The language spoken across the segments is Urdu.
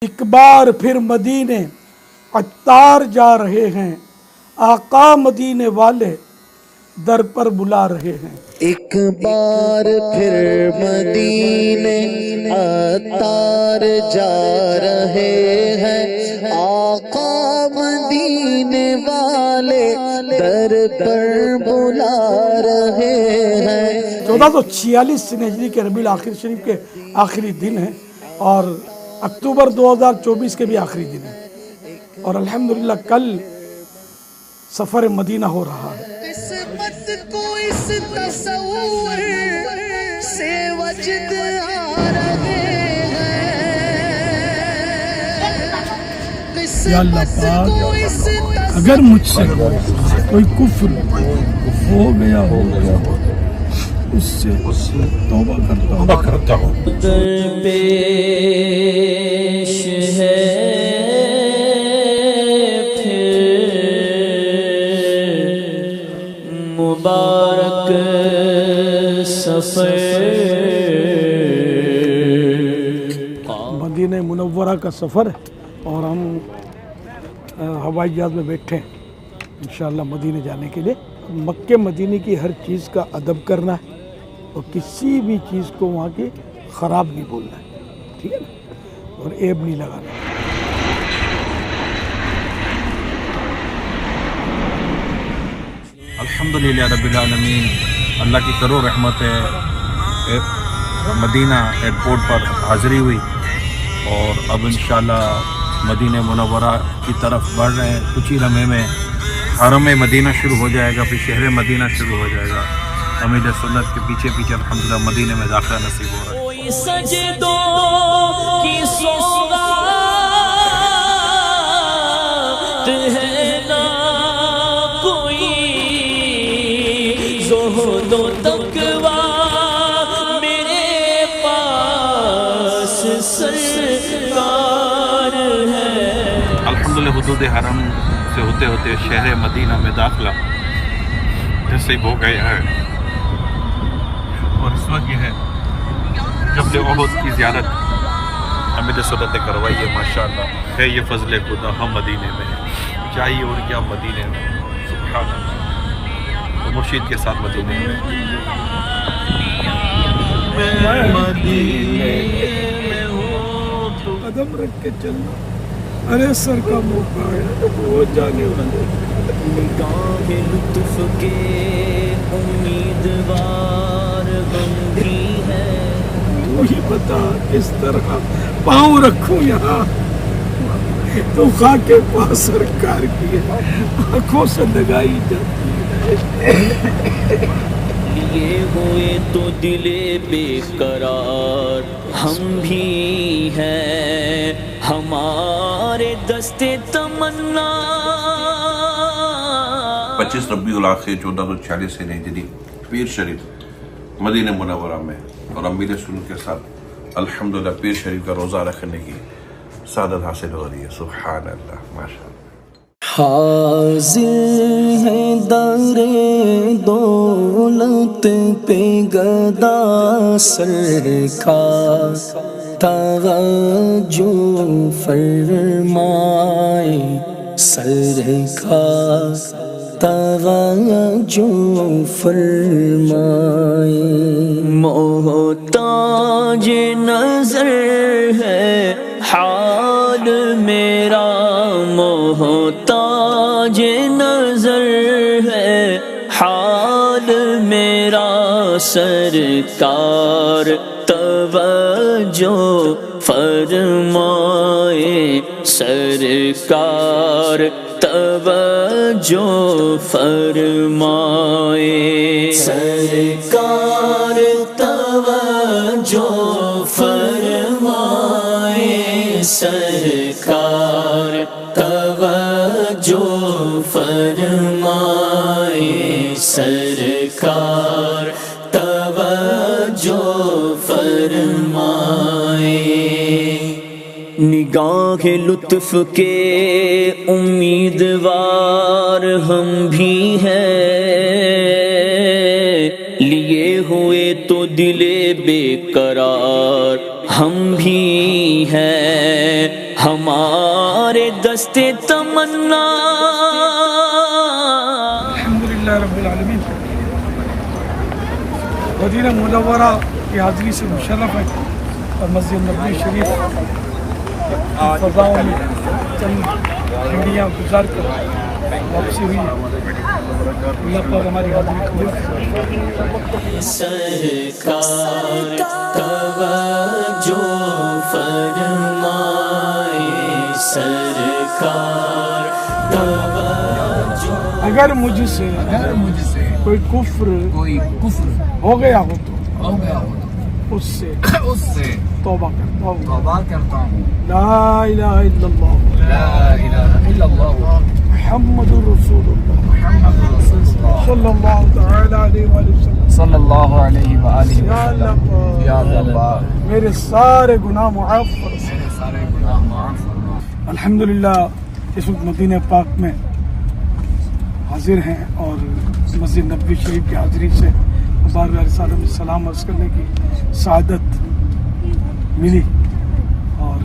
ایک بار پھر مدینے عطار جا رہے ہیں، آقا مدینے والے در پر بلا رہے ہیں۔ ایک بار پھر مدینے عطار جا رہے ہیں، آقا مدینے والے در پر بلا رہے ہیں۔ 1446 ہجری کے ربیع الاخر شریف کے آخری دن ہے اور اکتوبر 2024 کے بھی آخری دن ہے، اور الحمدللہ کل سفر مدینہ ہو رہا ہے۔ قسمت کو اس تصور سے وجد آ رہے ہیں۔ یا اللہ پاک، اگر مجھ سے کوئی کفر ہو گیا ہو اس سے توبہ کرتا ہوں۔ در پیش ہے مبارک سفر، مدینہ منورہ کا سفر ہے اور ہم ہوائی جہاز میں بیٹھے ہیں انشاءاللہ مدینہ جانے کے لیے۔ مکہ مدینہ کی ہر چیز کا ادب کرنا ہے اور کسی بھی چیز کو وہاں کی خراب نہیں بولنا ہے، ٹھیک ہے نا، اور عیب نہیں لگانا ہے۔ الحمدللہ رب العالمین، اللہ کی کرو رحمت ہے، مدینہ ایئرپورٹ پر حاضری ہوئی اور اب انشاءاللہ مدینہ منورہ کی طرف بڑھ رہے ہیں۔ کچھ ہی لمحے میں حرم مدینہ شروع ہو جائے گا، پھر شہر مدینہ شروع ہو جائے گا۔ امیر سنت کے پیچھے پیچھے الحمدللہ مدینہ میں داخلہ نصیب ہو رہا ہے۔ کوئی سجدوں کی سوغات ہے نہ کوئی زہد و تقویٰ میرے پاس سرکار ہے۔ الحمدللہ حدود حرم سے ہوتے ہوتے شہر مدینہ میں داخلہ نصیب ہو گیا ہے، اور اس وقت یہ ہے جبل احد کی زیارت امیر سنت نے کروائی ہے۔ ماشاءاللہ ہے یہ فضل خدا، ہم مدینے میں ہیں، چاہیے اور کیا مدینے میں، سبحان اللہ، اور مرشید کے ساتھ مدینے میں۔ میں مدینے میں ہوں تو قدم رکھ کے چلنا، ارے سر کا موقع ہے وہ جانے والے۔ نگاہ لطف کے امیدوار ہم بھی ہیں، تو ہی بتا کس طرح پاؤں رکھوں یہاں، تو خاک پاس سرکار کی آنکھوں سے لگائی جاتی ہے۔ لیے ہوئے تو دل بے قرار ہم بھی ہیں، ہمارے دستے تمنا 25 ربیع الاخر 1446 ہجری پیر شریف مدینہ منورہ میں، اور امیر سنت کے ساتھ الحمدللہ پیر شریف کا روزہ رکھنے کی سعادت حاصل ہو رہی ہے۔ سبحان اللہ، ماشاءاللہ۔ حاضر ہے در دولت پہ گدا سرکار، توجہ فرمائے سرکار، توجہ فرمائے۔ محتاج نظر ہے حال میرا، محتاج نظر ہے حال میرا، سرکار توجہ فرمائے سرکار، توجہ فرمائے سرکار، توجہ فرمائے سرکار، توجہ فرمائے سرکار، توجہ فرمائے۔ نگاہ لطف کے امیدوار ہم بھی ہیں، لیے ہوئے تو دل بے قرار ہم بھی ہیں، ہمارے دستے تمنا. الحمدللہ رب العالمین. مدینہ منورہ کی حاضری سے مشرف ہے اور مسجد نبوی شریف فضاؤں میں چند گھڑیاں گزار کر واپسی ہوئی ہے. اللہ پاک ہماری حاضری قبول کرے. سرکار توجہ فرمائے، سرکار توجہ. اگر مجھ سے کوئی کفر ہو گیا ہو تو اس سے توبہ کرتا ہوں. لا الہ الا اللہ محمد رسول اللہ صلی اللہ تعالی علیہ وآلہ وسلم. صلی اللہ علیہ وآلہ یا اللہ یا اللہ میرے سارے گناہ معاف فرما. سارے گناہ معاف فرما. الحمدللہ اس وقت مدینہ پاک میں حاضر ہیں اور مسجد نبوی شریف کی حاضری سے بارگاہ رسالہ میں سلام عرض کرنے کی سعادت ملی اور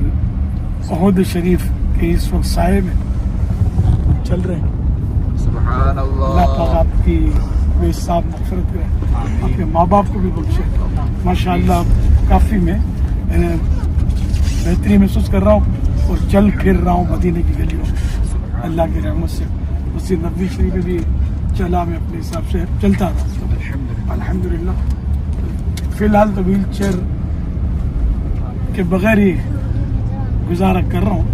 احد شریف کے اس وقت سائے میں چل رہے ہیں. سبحان اللہ اللہ. پاک آپ کی بے حساب مغفرت کرے، آپ کے ماں باپ کو بھی بخشے. ماشاءاللہ کافی میں بہتری محسوس کر رہا ہوں اور چل پھر رہا ہوں مدینے کی گلیوں میں اللہ کی رحمت سے. مسجد نبوی شریف میں بھی چلا میں اپنے حساب سے چلتا رہا الحمدللہ. فی الحال تو ویل چیئر کے بغیر ہی گزارا کر رہا ہوں.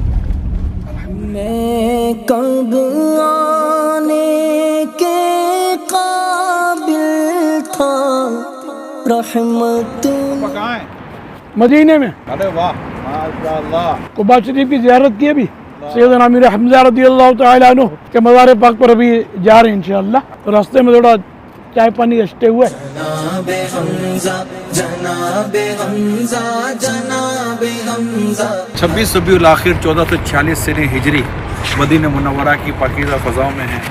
میں کب آنے کے قابل تھا، رحمت مدینے میں ارے واہ ماشاء اللہ. قباء شریف کی زیارت کی ابھی سیدنا امیر حمزہ رضی اللہ تعالی عنہ کے مزار پاک پر ابھی جا رہے ہیں انشاءاللہ. تو راستے میں تھوڑا چائے پانی اشٹے ہوئے. جناب حمزہ جناب حمزہ جناب حمزہ. 26 ربیع الاخر 1446 سنہ ہجری مدینہ منورہ کی پاکیزہ فضاؤں میں ہیں.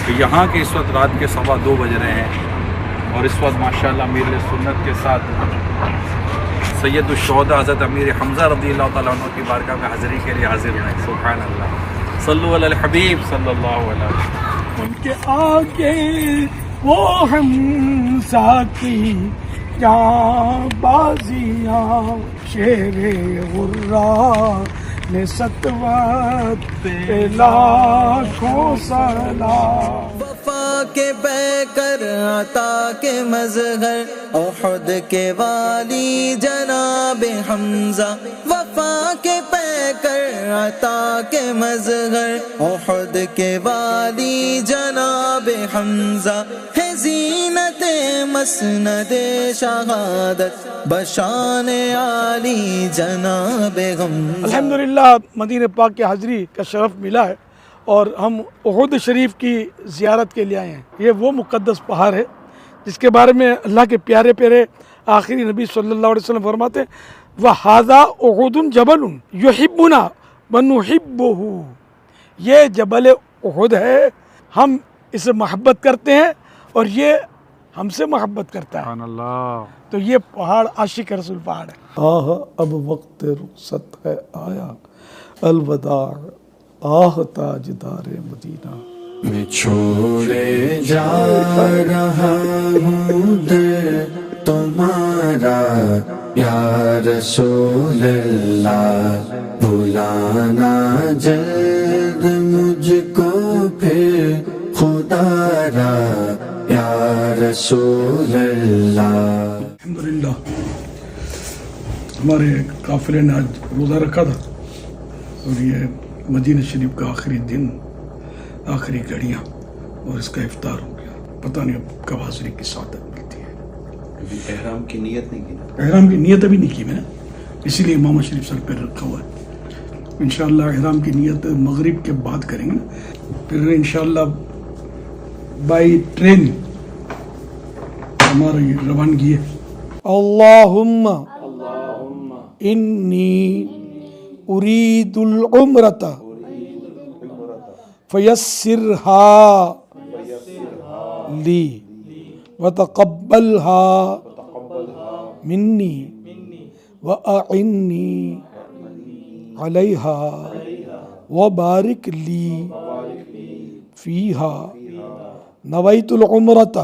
تو یہاں کے اس وقت رات کے 2:15 بج رہے ہیں اور اس وقت ماشاءاللہ امیر سنت کے ساتھ سید الشہداء حضرت امیر حمزہ رضی اللہ تعالیٰ عنہ کی بارگاہ میں حاضری کے لیے حاضر ہیں. سبحان اللہ. صلو علی الحبیب صلی اللہ علیہ وسلم. ان کے آگے وہ حمزہ کی جاں بازیاں شیر غرا نے ستوت پہ لاکھوں سلام. وفا کے پیکر عطا کے مظہر احد کے والی جناب حمزہ. وفا کے پیکر عطا کے مظہر احد کے والی جناب حمزہ. ہے زینت مسند شہادت بشان عالی جناب حمزہ. الحمدللہ مدینہ پاک کی حاضری کا شرف ملا ہے اور ہم احد شریف کی زیارت کے لیے آئے ہیں. یہ وہ مقدس پہاڑ ہے جس کے بارے میں اللہ کے پیارے پیارے آخری نبی صلی اللہ علیہ وسلم فرماتے ہیں وَهَذَا أُحُدٌ جَبَلٌ يُحِبُّنَا وَنُحِبُّهُ. یہ جبل احد ہے، ہم اسے محبت کرتے ہیں اور یہ ہم سے محبت کرتا ہے. سبحان اللہ. تو یہ پہاڑ عاشق رسول پہاڑ ہے. اب وقت رخصت ہے آیا الوداع آہ تاجدار مدینہ. میں چھوڑے جا رہا ہوں در تمہارا یا رسول اللہ. بلانا جلد مجھ کو پھر خدا را یا رسول اللہ. الحمدللہ ہمارے قافلے نے آج روزہ رکھا تھا اور یہ مدینہ شریف کا آخری دن، آخری گھڑیاں اور اس کا افطار ہو گیا. پتہ نہیں اب کب حاضری کی سعادت ملتی ہے. احرام کی نیت نہیں کی نا. احرام کی نیت ابھی نہیں کی میں نے، اسی لیے امامہ شریف سر پہ رکھا ہوا ہے. انشاءاللہ احرام کی نیت مغرب کے بعد کریں گے نا، پھر انشاءاللہ بائی ٹرین ہمارا یہ روانگی ہے. اللہم انی ارید العمرۃ فیسرها لی وتقبلها منی وأعنی علیہا وبارک لی فیہا نویت العمرۃ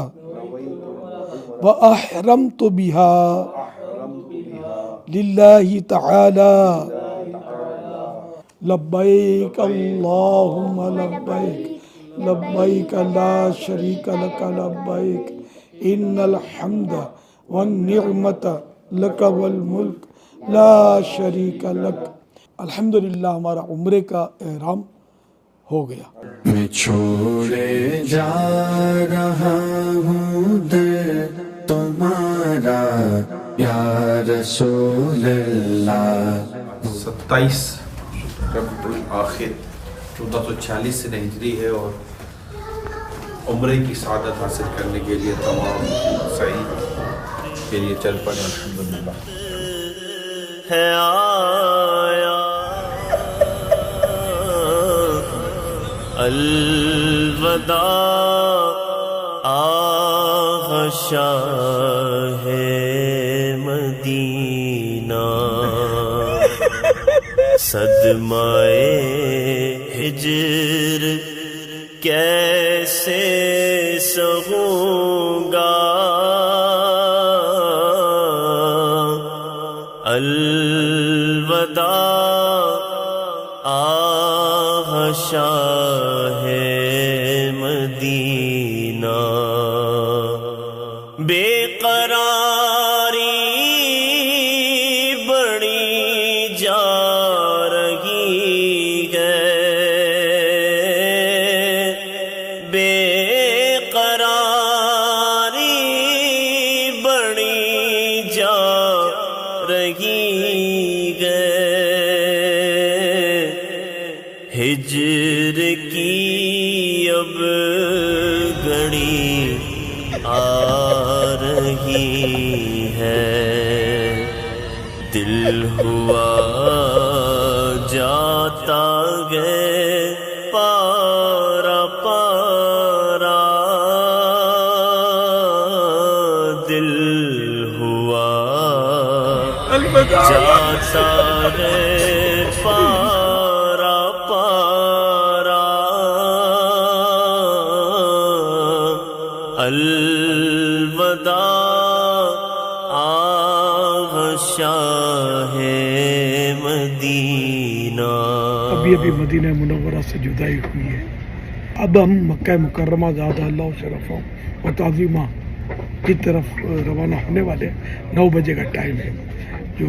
وأحرمت بها للہ تعالی لبیک اللہم لبیک لبیک لا شریک لک لبیک ان الحمد والنعمت لک والملک لا شریک لک۔ الحمدللہ ہمارا عمرے کا احرام ہو گیا۔ میں چھوڑے جا رہا ہوں در تمہارا یا رسول اللہ۔ 27 ربیع الآخر 1446 ہجری ہے، اور عمرے کی سعادت حاصل کرنے کے لیے تمام سعی کے لیے چل پڑے الحمدللہ۔ ہے آیا الوداع آغا شاہ مدینہ، صدمہ ہجر کیسے سہوں گا، الوداع آغا شاہ مدینہ، بے قراری بڑی جا رہی ہے، بے قراری بڑی جا رہی ہے، ہجر کی اب گھڑی آ رہی ہے، دل ہوا جاتا ہے پارا پارا، دل ہوا جاتا ہے پارا پارا، الوداع آغا شاہ مدینہ۔ ابھی مدینہ منورہ سے جدائی ہوئی ہے، اب ہم مکہ مکرمہ زادہ اللہ شرفہ و تعظیمہ کی طرف روانہ ہونے والے۔ 9 بجے کا ٹائم ہے جو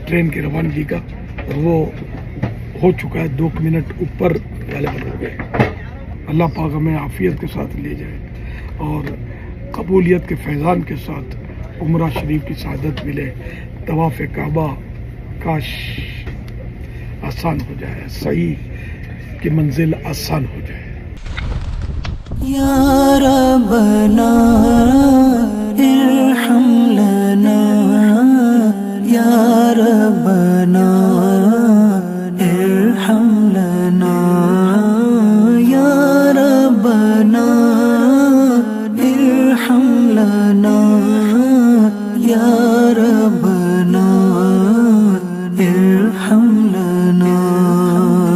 ٹرین کی روانگی کا، اور وہ ہو چکا ہے، 2 منٹ اوپر غالباً ہو گئے۔ اللہ پاک ہمیں عافیت کے ساتھ لے جائے اور قبولیت کے فیضان کے ساتھ عمرہ شریف کی سعادت ملے، طواف کعبہ کاش آسان ہو جائے، صحیح کی منزل آسان ہو جائے۔ یا ربنا ارحم لنا، یا ربنا ارحم لنا، یا ربنا ارحم لنا، یا ربنا ارحم لنا۔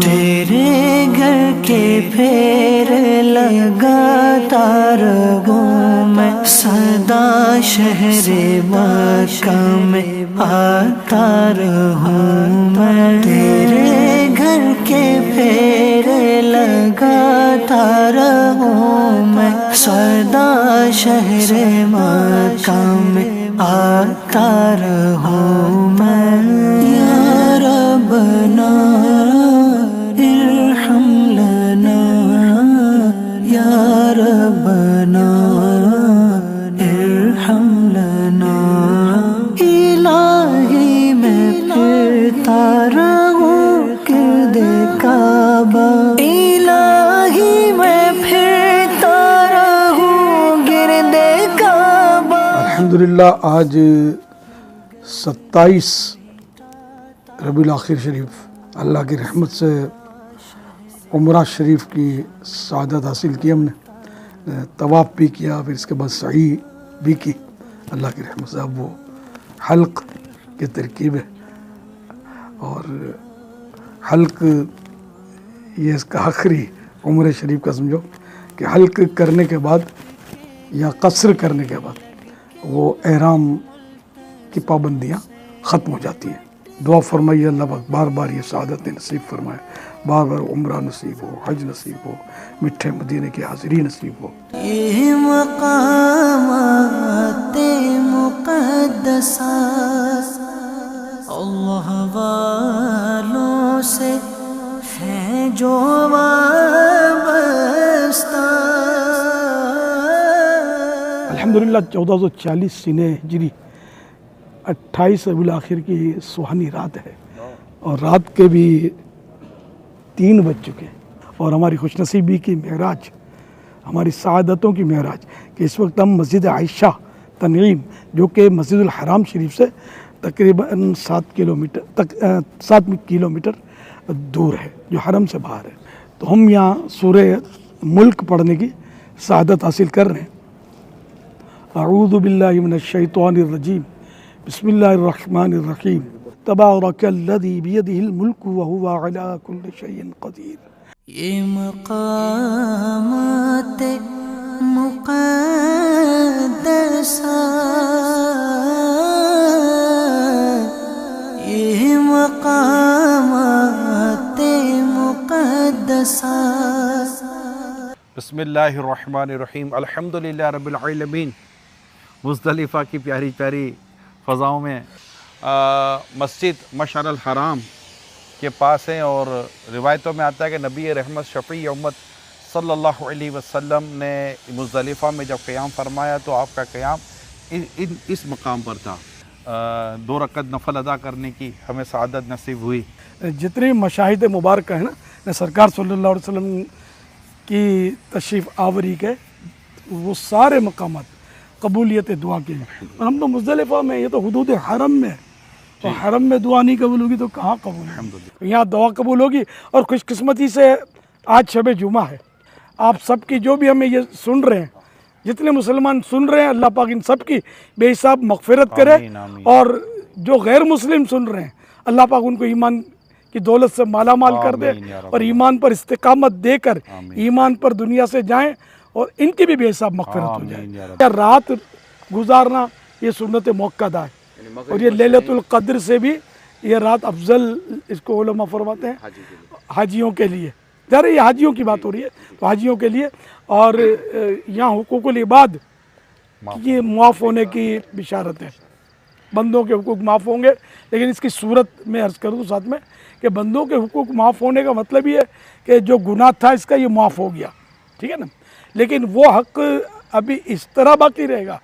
تیرے گھر کے پھیر لگاتا رہوں میں، سدا شہر مکہ میں آتا رہوں میں، تیرے گھر کے پھیر لگاتا رہوں میں، سدا شہر مکہ میں آتا رہوں میں۔ یا ربنا ارحم لنا، یا ربنا ارحم لنا۔ الہی میں پھرتا رہوں گرد کعبہ، الہی میں پھرتا رہوں گرد کعبہ۔ الحمدللہ آج 27 ربیع الآخر شریف اللہ کی رحمت سے عمرہ شریف کی سعادت حاصل کی، ہم نے طواف بھی کیا، پھر اس کے بعد سعی بھی کی اللہ کی رحمت سے۔ اب وہ حلق کی ترکیب ہے اور حلق یہ اس کا آخری عمرہ شریف کا سمجھو کہ حلق کرنے کے بعد یا قصر کرنے کے بعد وہ احرام کی پابندیاں ختم ہو جاتی ہیں. دعا فرمائیے اللہ پاک بار بار یہ سعادت نصیب فرمائے, بار بار عمرہ نصیب ہو, حج نصیب ہو, میٹھے مدینے کی حاضری نصیب ہو. یہ مقامات مقدسات اللہ والوں سے ہیں جو وابستہ. الحمدللہ 1440 سینہ ہجری 28 ربیع الاخر کی سہانی رات ہے, اور رات کے بھی 3 بج چکے, اور ہماری خوش نصیبی کی معراج, ہماری سعادتوں کی معراج کہ اس وقت ہم مسجد عائشہ تنعیم جو کہ مسجد الحرام شریف سے تقریباً 7 کلومیٹر دور ہے, جو حرم سے باہر ہے. تو ہم یہاں سورہ ملک پڑھنے کی سعادت حاصل کر رہے ہیں. اعوذ باللہ من الشیطان الرجیم, بسم اللہ الرحمن الرحیم. تبارک الذی بیدہ الملک وہو علی کل شیء قدیر. یہ مقامات مقدسات, یہ مقامات مقدسات. بسم اللہ الرحمن الرحیم. الحمدللہ رب العالمین. مزدلفہ کی پیاری پیاری فضاؤں میں مسجد مشعر الحرام کے پاس ہیں, اور روایتوں میں آتا ہے کہ نبی رحمت شفیع امت صلی اللہ علیہ وسلم نے مزدلفہ میں جب قیام فرمایا تو آپ کا قیام اس مقام پر تھا. 2 رکعت نفل ادا کرنے کی ہمیں سعادت نصیب ہوئی. جتنے مشاہد مبارکہ ہیں نا سرکار صلی اللہ علیہ وسلم کی تشریف آوری کے, وہ سارے مقامات قبولیت دعا کے ہیں. اور ہم تو مزدلفہ میں, یہ تو حدود حرم میں, تو حرم میں دعا نہیں قبول ہوگی تو کہاں قبول ہوگی؟ یہاں دعا قبول ہوگی. اور خوش قسمتی سے آج شب جمعہ ہے, آپ سب کی جو بھی ہمیں یہ سن رہے ہیں, جتنے مسلمان سن رہے ہیں, اللہ پاک ان سب کی بے حساب مغفرت کرے. اور جو غیر مسلم سن رہے ہیں, اللہ پاک ان کو ایمان کی دولت سے مالا مال کر دے, اور ایمان پر استقامت دے کر ایمان پر دنیا سے جائیں, اور ان کی بھی بے حساب مغفرت ہو جائے. رات گزارنا یہ سنت موقدہ ہے, اور یہ لیلۃ القدر سے بھی یہ رات افضل اس کو علماء فرماتے ہیں حاجیوں کے لیے. ذرا یہ حاجیوں کی بات ہو رہی ہے تو حاجیوں کے لیے. اور یہاں حقوق العباد یہ معاف ہونے کی بشارت ہے, بندوں کے حقوق معاف ہوں گے. لیکن اس کی صورت میں عرض کروں ساتھ میں کہ بندوں کے حقوق معاف ہونے کا مطلب یہ ہے کہ جو گناہ تھا اس کا یہ معاف ہو گیا, ٹھیک ہے نا. لیکن وہ حق ابھی اس طرح باقی رہے گا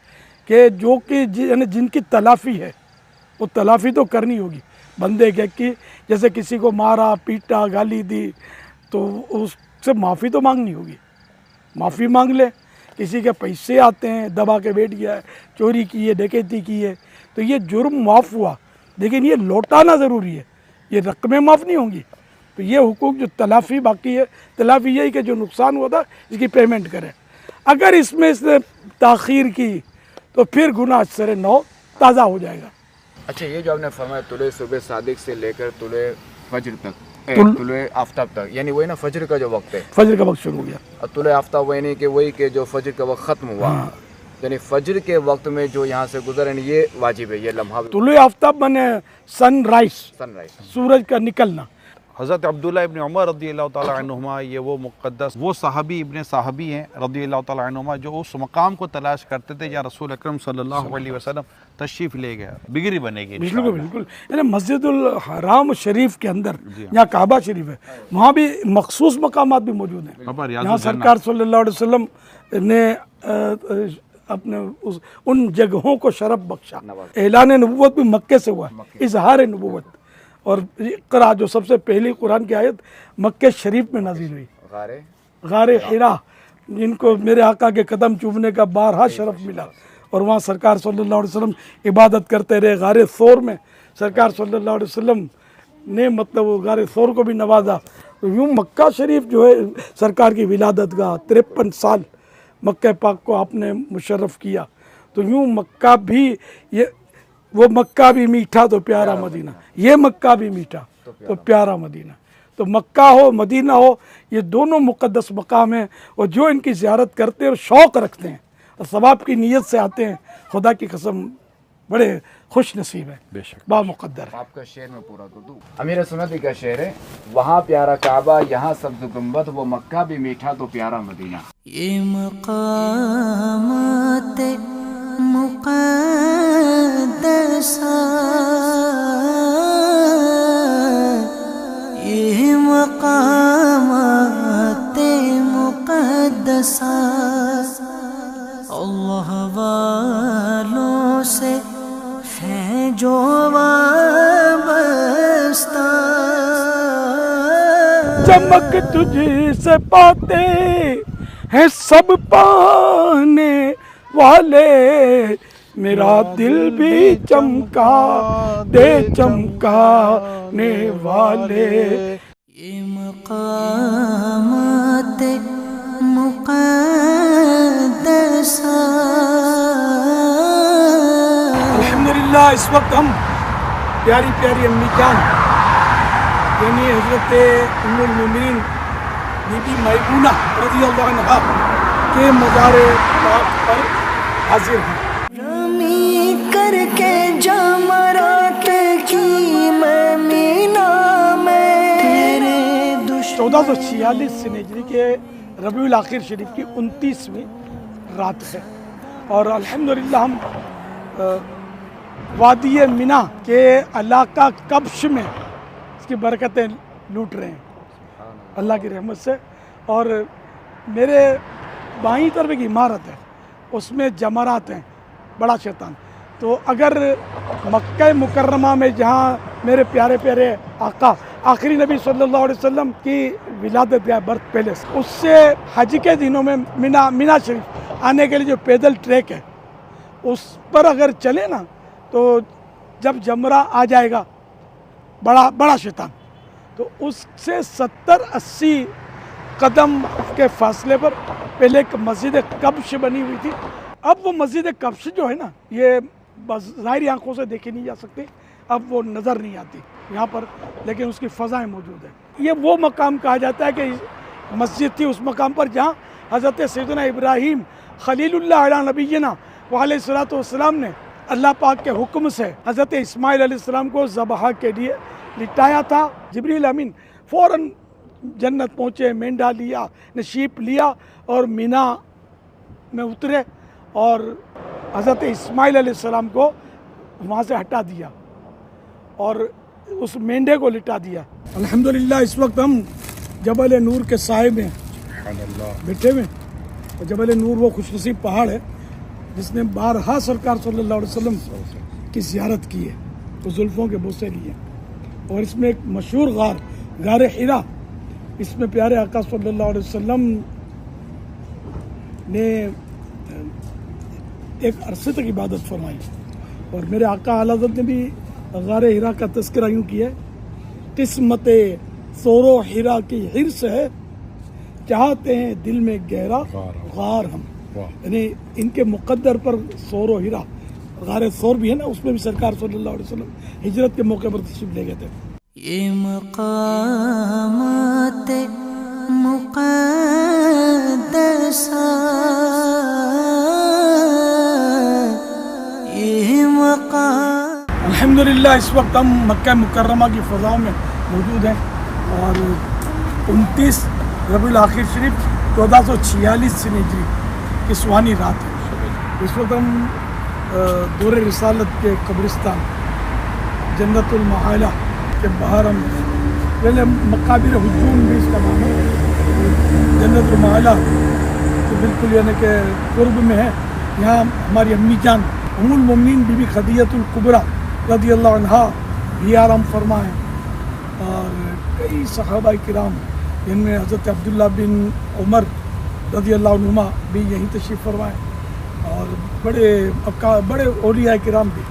کہ جو کہ یعنی جن کی تلافی ہے وہ تلافی تو کرنی ہوگی بندے کے کی. جیسے کسی کو مارا پیٹا گالی دی تو اس سے معافی تو مانگنی ہوگی, معافی مانگ لے. کسی کے پیسے آتے ہیں, دبا کے بیٹھ گیا ہے, چوری کی ہے, ڈکیتی کی ہے, تو یہ جرم معاف ہوا, لیکن یہ لوٹانا ضروری ہے, یہ رقمیں معاف نہیں ہوں گی. تو یہ حقوق جو تلافی باقی ہے, تلافی یہی کہ جو نقصان ہوا تھا اس کی پیمنٹ کرے. اگر اس میں اس نے تاخیر کی تو پھر گناہ سر نو تازہ ہو جائے گا. اچھا, یہ جو آپ نے فرمایا طلوع صبح صادق سے لے کر طلوع فجر تک, طلوع آفتاب تک, یعنی وہی نا فجر کا جو وقت ہے, فجر کا وقت شروع ہو گیا. اور طلوع آفتاب وہی کہ وہی کہ جو فجر کا وقت ختم ہوا, یعنی فجر کے وقت میں جو یہاں سے گزرے یہ واجب ہے, یہ لمحہ. طلوع آفتاب مانے سن رائز, سورج کا نکلنا. حضرت عبداللہ ابن عمر رضی اللہ تعالیٰ عنہما یہ وہ مقدس وہ صحابی ابن صحابی ہیں رضی اللہ تعالیٰ عنہما جو اس مقام کو تلاش کرتے تھے جہاں رسول اکرم صلی اللہ علیہ وسلم تشریف لے گیا. بگری بنے گی بالکل بالکل. یعنی مسجد الحرام شریف کے اندر جہاں کعبہ شریف ہے وہاں بھی مخصوص مقامات بھی موجود ہیں. یہاں سرکار صلی اللہ علیہ وسلم نے اپنے ان جگہوں کو شرف بخشا. اعلان نبوت بھی مکے سے ہوا, اظہار نبوت. اور اقرا جو سب سے پہلی قرآن کی آیت مکہ شریف میں نازل ہوئی, غار حرا, جن کو میرے آقا کے قدم چومنے کا بارہا شرف ملا, اور وہاں سرکار صلی اللہ علیہ وسلم عبادت کرتے رہے. غار ثور میں سرکار صلی اللہ علیہ وسلم نے مطلب غار ثور کو بھی نوازا. تو یوں مکہ شریف جو ہے سرکار کی ولادت گاہ, 53 سال مکہ پاک کو آپ نے مشرف کیا. تو یوں مکہ بھی یہ وہ مکہ بھی میٹھا تو پیارا مدینہ, یہ مکہ بھی میٹھا تو پیارا مدینہ. تو مکہ ہو مدینہ ہو یہ دونوں مقدس مقام ہیں، اور جو ان کی زیارت کرتے ہیں اور شوق رکھتے ہیں اور ثواب کی نیت سے آتے ہیں، خدا کی قسم بڑے خوش نصیب ہیں، بے شک با مقدر ہے۔ آپ کا شعر میں پورا کر دوں۔ امیر سنت کا شعر ہے، وہاں پیارا کعبہ یہاں سبز گنبد، وہ مکہ بھی میٹھا تو پیارا مدینہ۔ یہ مقامات مقدسہ، یہ مقامات مقدسہ اللہ والوں سے ہیں جو وابستہ، چمک تجھ سے پاتے ہیں سب پانے والے، میرا دل بھی چمکا دے چمکانے والے۔ یہ مقامات مقدسہ۔ الحمدللہ اس وقت ہم پیاری پیاری امی جان یعنی حضرت ام المومنین بی بی میمونہ رضی اللہ عنہا کے مزار پاک پر حاضر ہیں۔ رمی کر کے جمرات کی میں مینا میں تیرے 1446 ہجری کے ربیع الاخر شریف کی 29ویں رات ہے، اور الحمدللہ ہم وادی منی کے علاقہ کبش میں اس کی برکتیں لوٹ رہے ہیں اللہ کی رحمت سے۔ اور میرے بائیں طرف ایک عمارت ہے، اس میں جمرات ہیں، بڑا شیطان۔ تو اگر مکہ مکرمہ میں جہاں میرے پیارے پیارے آقا آخری نبی صلی اللہ علیہ وسلم کی ولادت گاہ برتھ پیلس، اس سے حج کے دنوں میں منی شریف آنے کے لیے جو پیدل ٹریک ہے اس پر اگر چلے نا تو جب جمرہ آ جائے گا بڑا شیطان، تو اس سے 70-80 قدم کے فاصلے پر پہلے ایک مسجد کبش بنی ہوئی تھی۔ اب وہ مسجد کبش جو ہے نا یہ ظاہری آنکھوں سے دیکھی نہیں جا سکتی، اب وہ نظر نہیں آتی یہاں پر، لیکن اس کی فضائیں موجود ہیں۔ یہ وہ مقام کہا جاتا ہے کہ مسجد تھی اس مقام پر جہاں حضرت سیدنا ابراہیم خلیل اللہ علیہ نبینا وعلیہ الصلوۃ والسلام نے اللہ پاک کے حکم سے حضرت اسماعیل علیہ السلام کو ذبح کے لیے لٹایا تھا۔ جبریل امین فوراً جنت پہنچے، مینڈا لیا، نشیب لیا اور منی میں اترے اور حضرت اسماعیل علیہ السلام کو وہاں سے ہٹا دیا اور اس مینڈے کو لٹا دیا۔ الحمدللہ اس وقت ہم جبل نور کے سائے میں بیٹھے ہوئے، اور جبل نور وہ خوش نصیب پہاڑ ہے جس نے بارہا سرکار صلی اللہ علیہ وسلم کی زیارت کی ہے، وہ زلفوں کے بوسے لیے، اور اس میں ایک مشہور غار حرا، اس میں پیارے آقا صلی اللہ علیہ وسلم نے ایک عرصے تک عبادت فرمائی، اور میرے آقا اعلیٰ حضرت نے بھی غار حرا کا تذکرہ یوں کیا ہے، قسمت سور و حرا کی حرص ہے، چاہتے ہیں دل میں گہرا غار ہم، یعنی ان کے مقدر پر سور و حرا، غار سور بھی ہے نا، اس میں بھی سرکار صلی اللہ علیہ وسلم ہجرت کے موقع پر تشریف لے گئے تھے۔ یہ مقامات مقدسہ، یہ مقام۔ الحمدللہ اس وقت ہم مکہ مکرمہ کی فضاؤں میں موجود ہیں، اور 29 ربیع الاخر شریف 1446 ہجری کی سہانی رات ہے۔ اس وقت ہم دور رسالت کے قبرستان جنت المحالہ کے باہر ہم پہلے مقابر ہجوم بھی اس کا نام ہے، جنت المحالہ تو بالکل یعنی کہ قرب میں ہے۔ یہاں ہماری امی جان ام المومنین بی بی خدیجہ الکبریٰ رضی اللہ عنہا بھی آرام فرما ہے، اور کئی صحابہ کرام جن میں حضرت عبداللہ بن عمر رضی اللہ عنہما بھی یہیں تشریف فرمائے، اور بڑے اولیاء کرام بھی،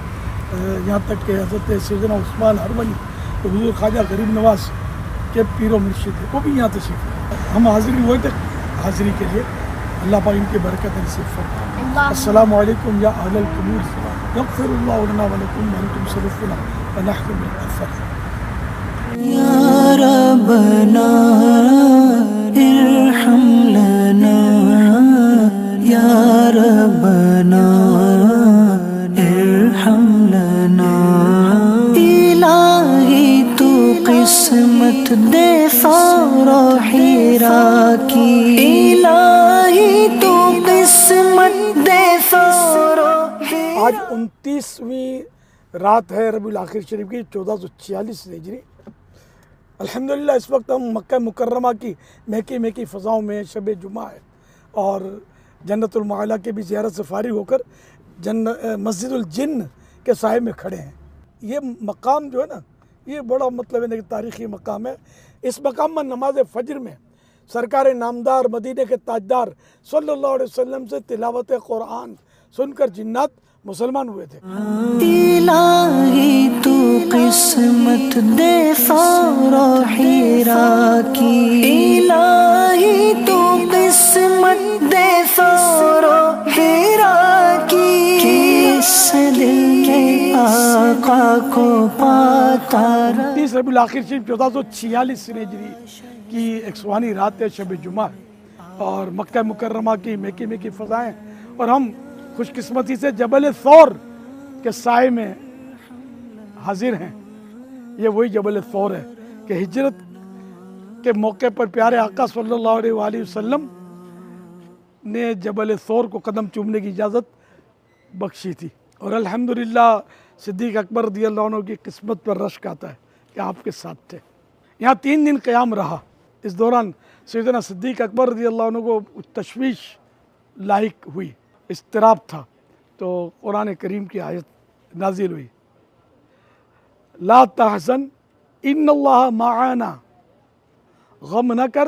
یہاں تک کہ حضرت سیدنا عثمان ہرونی تو حضور خواجہ غریب نواز کے پیر و مرشد تھے، وہ بھی یہاں تشریف فرمائے۔ ہم حاضری ہوئے تھے حاضری کے لیے، اللہ پاک ان کی برکت نصیب فرمائے۔ السلام علیکم یا اہل القبور، یغفر اللہ لنا ولکم وانتم سلفنا ونحن من الافضل۔ ربنا ارحم لنا یا ربنا ارحم لنا الہی تو قسمت دے فور و حرا کی الہی تو قسمت دے فور و حرا آج 29ویں رات ہے ربیع الاخر شریف کی 1446 ہجری. الحمدللہ اس وقت ہم مکہ مکرمہ کی مہکی مہکی فضاؤں میں شب جمعہ ہے اور جنت المعلیٰ کے بھی زیارت سے فارغ ہو کر مسجد الجن کے سائے میں کھڑے ہیں. یہ مقام جو ہے نا یہ بڑا مطلب ہے کہ تاریخی مقام ہے. اس مقام میں نماز فجر میں سرکار نامدار مدینے کے تاجدار صلی اللہ علیہ وسلم سے تلاوت قرآن سن کر جنات مسلمان ہوئے تھے. الہی تو قسمت دے فور و حرا کی الہی تو قسمت دے فور و حرا کی کس دل میں آقا کو پاتا 30 ربیع الاخر شریف 1446 ہجری کی 100واں رات ہے شب جمعہ اور مکہ مکرمہ کی مہکی مہکی فضائیں اور ہم خوش قسمتی سے جبل ثور کے سائے میں حاضر ہیں. یہ وہی جبل ثور ہے کہ ہجرت کے موقع پر پیارے آقا صلی اللہ علیہ وآلہ وسلم نے جبل ثور کو قدم چومنے کی اجازت بخشی تھی اور الحمدللہ صدیق اکبر رضی اللہ عنہ کی قسمت پر رشک آتا ہے کہ آپ کے ساتھ تھے. یہاں 3 دن قیام رہا. اس دوران سیدنا صدیق اکبر رضی اللہ عنہ کو تشویش لاحق ہوئی، اضطراب تھا تو قرآن کریم کی آیت نازل ہوئی لا تحزن ان اللہ معانا، غم نہ کر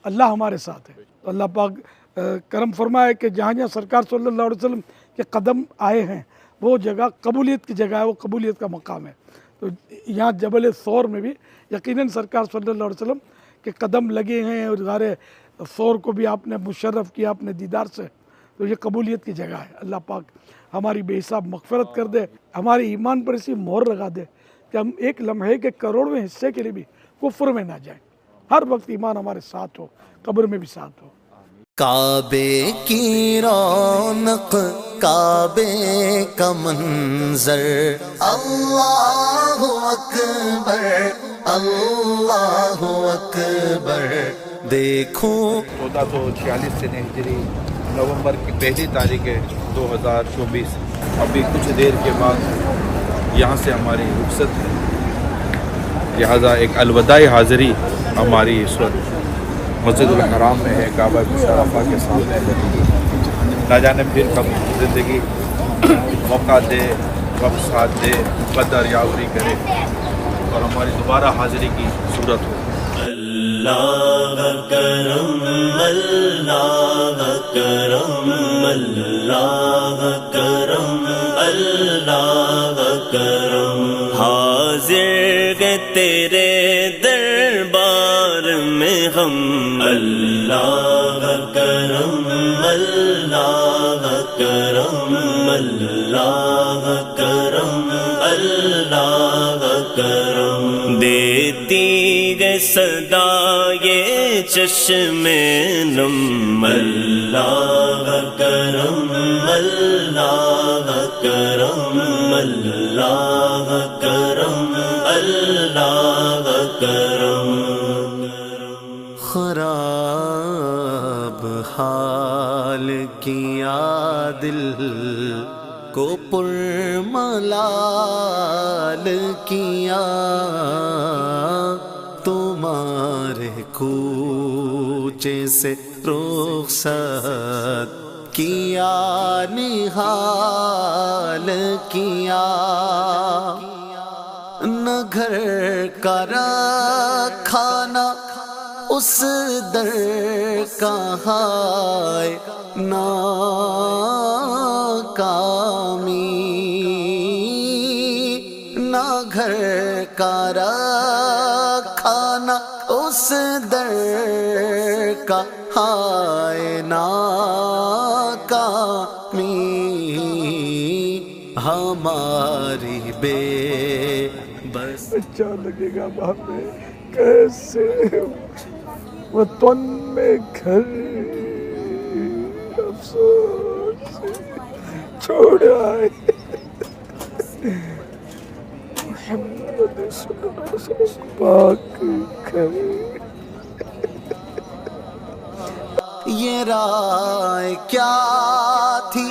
اللہ ہمارے ساتھ ہے. تو اللہ پاک کرم فرمائے کہ جہاں جہاں سرکار صلی اللہ علیہ وسلم کے قدم آئے ہیں وہ جگہ قبولیت کی جگہ ہے، وہ قبولیت کا مقام ہے. تو یہاں جبل ثور میں بھی یقیناً سرکار صلی اللہ علیہ وسلم کے قدم لگے ہیں اور غار ثور کو بھی آپ نے مشرف کیا اپنے دیدار سے. تو یہ قبولیت کی جگہ ہے. اللہ پاک ہماری بے حساب مغفرت کر دے، ہمارے ایمان پر ایسی مہر لگا دے کہ ہم ایک لمحے کے کروڑویں حصے کے لیے بھی کفر میں نہ جائیں. ہر وقت ایمان ہمارے ساتھ ہو، قبر میں بھی ساتھ ہو. کعبے کی رونق کعبے کا منظر اللہ اکبر اللہ اکبر دیکھو 1446 سے ہجری نومبر کی پہلی تاریخ ہے 2024. ابھی کچھ دیر کے بعد یہاں سے ہماری رخصت ہے، لہٰذا ایک الوداعی حاضری ہماری اس وقت مسجد الحرام میں ہے، کعبہ مشرفہ کے سامنے ہے. نہ جانے پھر کب زندگی موقع دے، وقت ساتھ دے، قدر یاوری کرے اور ہماری دوبارہ حاضری کی صورت ہو. اللہ کرم اللہ کرم اللہ کرم اللہ کرم حاضر گئے تیرے دربار میں ہم اللہ کرم اللہ کرم اللہ کرم اللہ کرم دیتی گے صدا یہ چشم نم اللہ کرم اللہ کرم اللہ کرم اللہ کرم خراب حال کیا دل کو پرملال کیا تمہارے کوچے سے رخصت کیا نہال کیا نہ گھر کا کھانا اس در کا ہائے ناکامی نہ گھر کا کھانا اس در کا ہائے ناکامی ہماری بے بس اچھا لگے گا وہاں پہ کیسے وطن میں گھر افسوس سے چھوڑا ہے محمد صلی اللہ علیہ وسلم پاک گھر. یہ رائے کیا تھی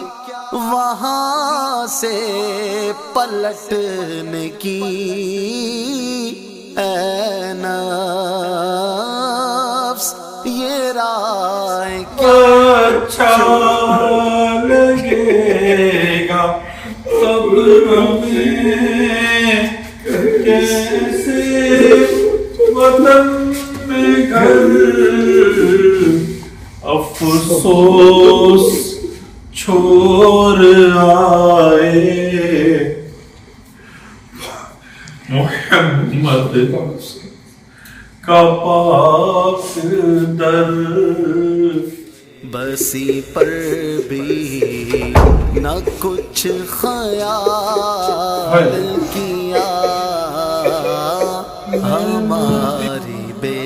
وہاں سے پلٹنے کی اے نفس یہ رائے اچھا لگے گا قبر میں کیسے وطن میں گھر افسوس چھوڑ آئے محمد کا پاک در. بسی پر بھی نہ کچھ خیال کیا ہماری بے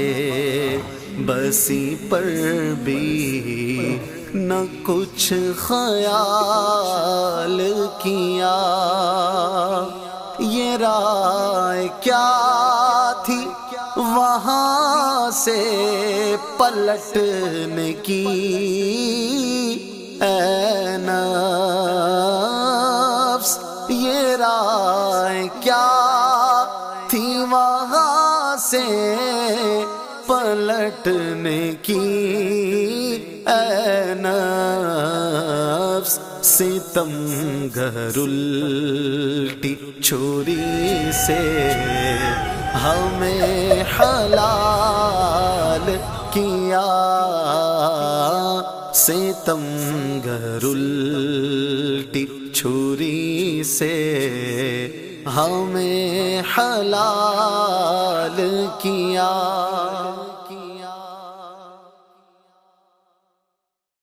بسی پر بھی نہ کچھ خیال کیا. یہ رائے کیا تھی وہاں سے پلٹنے کی اے نفس یہ رائے کیا تھی وہاں سے پلٹنے کی اے نفس. ستم گر الٹی چھری سے ہمیں حلال کیا. ستم گر الٹی چھری سے ہمیں حلال کیا.